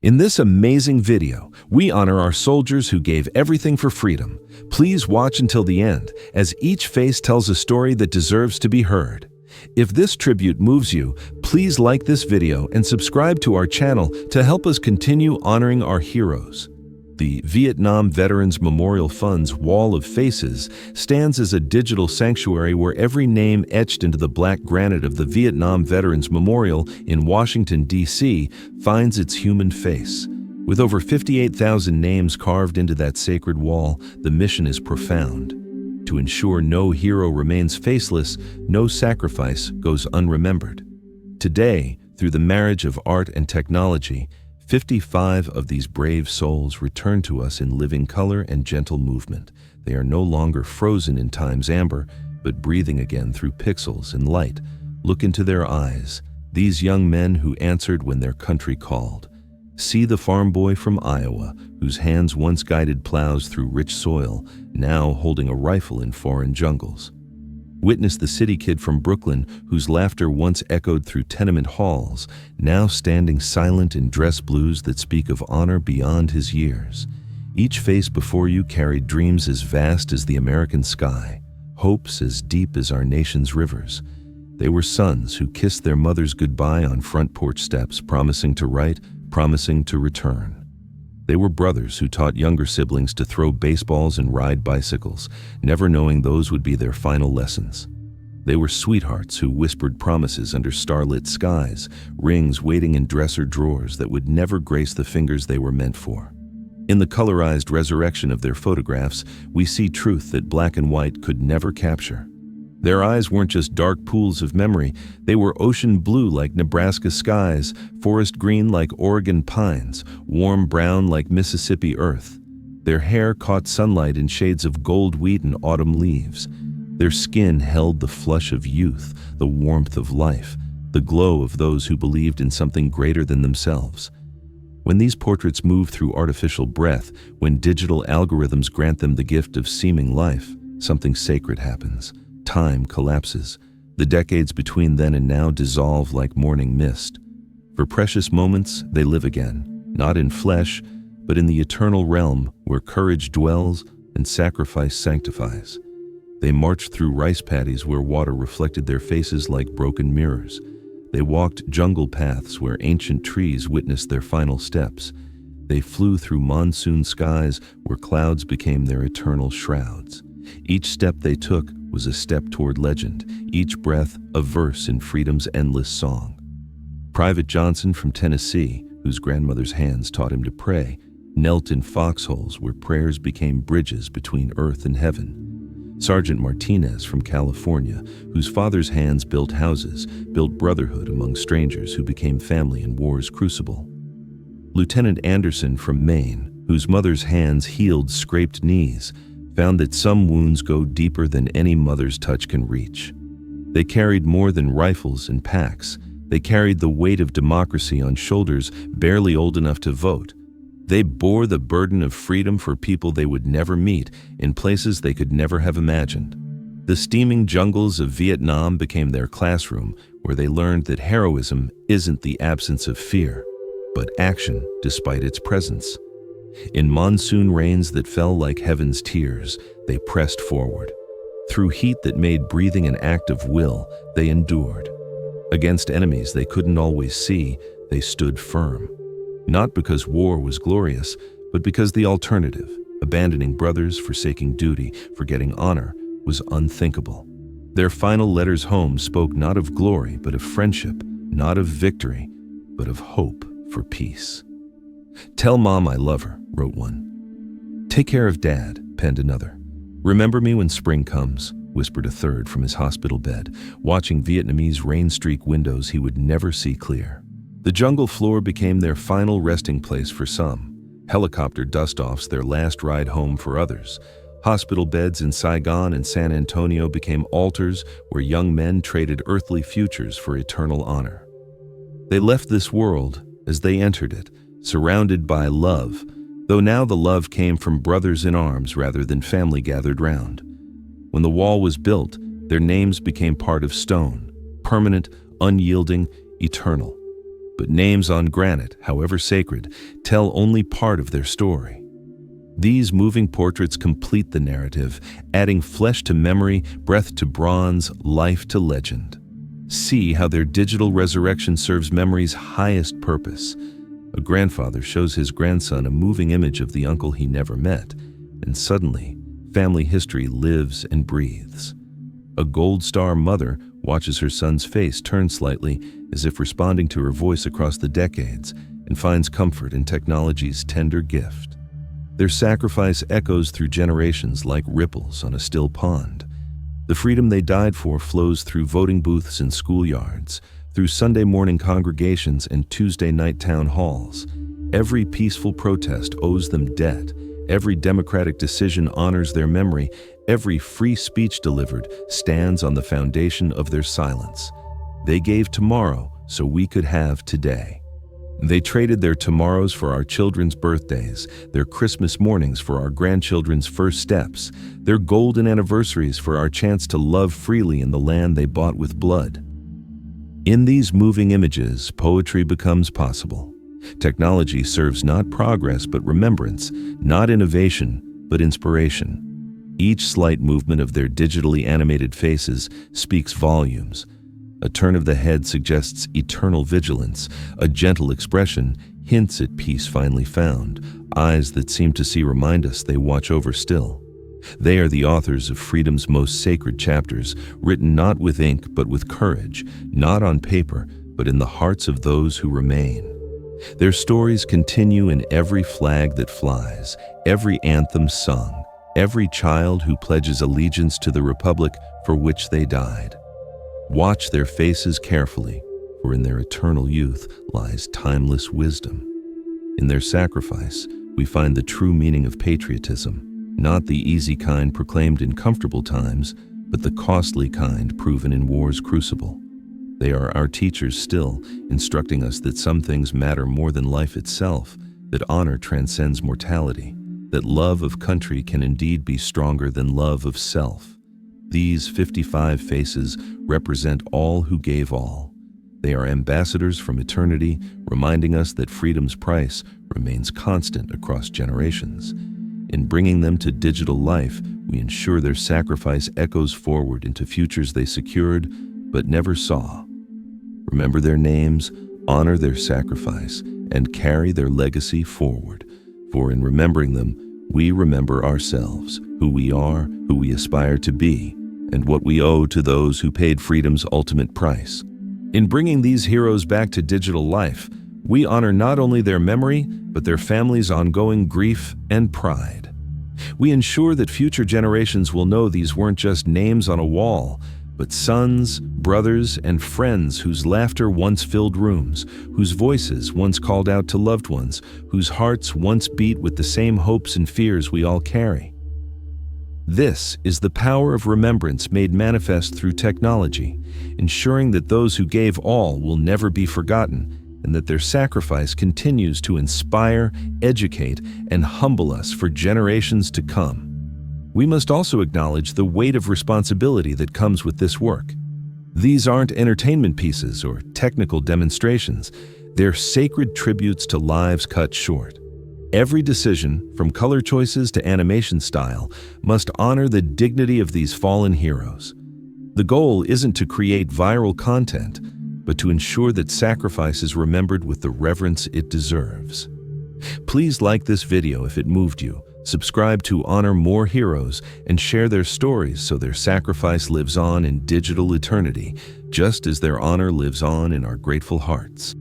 In this amazing video, we honor our soldiers who gave everything for freedom. Please watch until the end, as each face tells a story that deserves to be heard. If this tribute moves you, please like this video and subscribe to our channel to help us continue honoring our heroes. The Vietnam Veterans Memorial Fund's Wall of Faces stands as a digital sanctuary where every name etched into the black granite of the Vietnam Veterans Memorial in Washington, D.C. finds its human face. With over 58,000 names carved into that sacred wall, the mission is profound. To ensure no hero remains faceless, no sacrifice goes unremembered. Today, through the marriage of art and technology, 55 of these brave souls return to us in living color and gentle movement. They are no longer frozen in time's amber, but breathing again through pixels and light. Look into their eyes, these young men who answered when their country called. See the farm boy from Iowa, whose hands once guided plows through rich soil, now holding a rifle in foreign jungles. Witness the city kid from Brooklyn, whose laughter once echoed through tenement halls, now standing silent in dress blues that speak of honor beyond his years. Each face before you carried dreams as vast as the American sky, hopes as deep as our nation's rivers. They were sons who kissed their mothers goodbye on front porch steps, promising to write, promising to return. They were brothers who taught younger siblings to throw baseballs and ride bicycles, never knowing those would be their final lessons. They were sweethearts who whispered promises under starlit skies, rings waiting in dresser drawers that would never grace the fingers they were meant for. In the colorized resurrection of their photographs, we see truth that black and white could never capture. Their eyes weren't just dark pools of memory, they were ocean blue like Nebraska skies, forest green like Oregon pines, warm brown like Mississippi earth. Their hair caught sunlight in shades of gold wheat and autumn leaves. Their skin held the flush of youth, the warmth of life, the glow of those who believed in something greater than themselves. When these portraits move through artificial breath, when digital algorithms grant them the gift of seeming life, something sacred happens. Time collapses. The decades between then and now dissolve like morning mist. For precious moments, they live again, not in flesh, but in the eternal realm where courage dwells and sacrifice sanctifies. They marched through rice paddies where water reflected their faces like broken mirrors. They walked jungle paths where ancient trees witnessed their final steps. They flew through monsoon skies where clouds became their eternal shrouds. Each step they took was a step toward legend, each breath a verse in freedom's endless song. Private Johnson from Tennessee, whose grandmother's hands taught him to pray, knelt in foxholes where prayers became bridges between earth and heaven. Sergeant Martinez from California, whose father's hands built houses, built brotherhood among strangers who became family in war's crucible. Lieutenant Anderson from Maine, whose mother's hands healed scraped knees, found that some wounds go deeper than any mother's touch can reach. They carried more than rifles and packs. They carried the weight of democracy on shoulders barely old enough to vote. They bore the burden of freedom for people they would never meet in places they could never have imagined. The steaming jungles of Vietnam became their classroom, where they learned that heroism isn't the absence of fear, but action despite its presence. In monsoon rains that fell like heaven's tears, they pressed forward. Through heat that made breathing an act of will, they endured. Against enemies they couldn't always see, they stood firm. Not because war was glorious, but because the alternative, abandoning brothers, forsaking duty, forgetting honor, was unthinkable. Their final letters home spoke not of glory, but of friendship, not of victory, but of hope for peace. "Tell Mom I love her," wrote one. "Take care of Dad," penned another. "Remember me when spring comes," whispered a third from his hospital bed, watching Vietnamese rain-streaked windows he would never see clear. The jungle floor became their final resting place for some. Helicopter dust-offs their last ride home for others. Hospital beds in Saigon and San Antonio became altars where young men traded earthly futures for eternal honor. They left this world as they entered it, surrounded by love, though now the love came from brothers in arms rather than family gathered round. When the wall was built, their names became part of stone, permanent, unyielding, eternal. But names on granite, however sacred, tell only part of their story. These moving portraits complete the narrative, adding flesh to memory, breath to bronze, life to legend. See how their digital resurrection serves memory's highest purpose. A grandfather shows his grandson a moving image of the uncle he never met, and suddenly, family history lives and breathes. A Gold Star mother watches her son's face turn slightly as if responding to her voice across the decades and finds comfort in technology's tender gift. Their sacrifice echoes through generations like ripples on a still pond. The freedom they died for flows through voting booths and schoolyards, through Sunday morning congregations and Tuesday night town halls. Every peaceful protest owes them debt. Every democratic decision honors their memory. Every free speech delivered stands on the foundation of their silence. They gave tomorrow so we could have today. They traded their tomorrows for our children's birthdays, their Christmas mornings for our grandchildren's first steps, their golden anniversaries for our chance to love freely in the land they bought with blood. In these moving images, poetry becomes possible. Technology serves not progress but remembrance, not innovation but inspiration. Each slight movement of their digitally animated faces speaks volumes. A turn of the head suggests eternal vigilance. A gentle expression hints at peace finally found. Eyes that seem to see remind us they watch over still. They are the authors of freedom's most sacred chapters, written not with ink but with courage, not on paper but in the hearts of those who remain. Their stories continue in every flag that flies, every anthem sung, every child who pledges allegiance to the republic for which they died. Watch their faces carefully, for in their eternal youth lies timeless wisdom. In their sacrifice, we find the true meaning of patriotism, not the easy kind proclaimed in comfortable times, but the costly kind proven in war's crucible. They are our teachers still, instructing us that some things matter more than life itself, that honor transcends mortality, that love of country can indeed be stronger than love of self. These 55 faces represent all who gave all. They are ambassadors from eternity, reminding us that freedom's price remains constant across generations. In bringing them to digital life, we ensure their sacrifice echoes forward into futures they secured but never saw. Remember their names, honor their sacrifice, and carry their legacy forward. For in remembering them, we remember ourselves, who we are, who we aspire to be, and what we owe to those who paid freedom's ultimate price. In bringing these heroes back to digital life, we honor not only their memory, but their families' ongoing grief and pride. We ensure that future generations will know these weren't just names on a wall, but sons, brothers, and friends whose laughter once filled rooms, whose voices once called out to loved ones, whose hearts once beat with the same hopes and fears we all carry. This is the power of remembrance made manifest through technology, ensuring that those who gave all will never be forgotten, and that their sacrifice continues to inspire, educate, and humble us for generations to come. We must also acknowledge the weight of responsibility that comes with this work. These aren't entertainment pieces or technical demonstrations. They're sacred tributes to lives cut short. Every decision, from color choices to animation style, must honor the dignity of these fallen heroes. The goal isn't to create viral content, but to ensure that sacrifice is remembered with the reverence it deserves. Please like this video if it moved you, subscribe to honor more heroes, and share their stories so their sacrifice lives on in digital eternity, just as their honor lives on in our grateful hearts.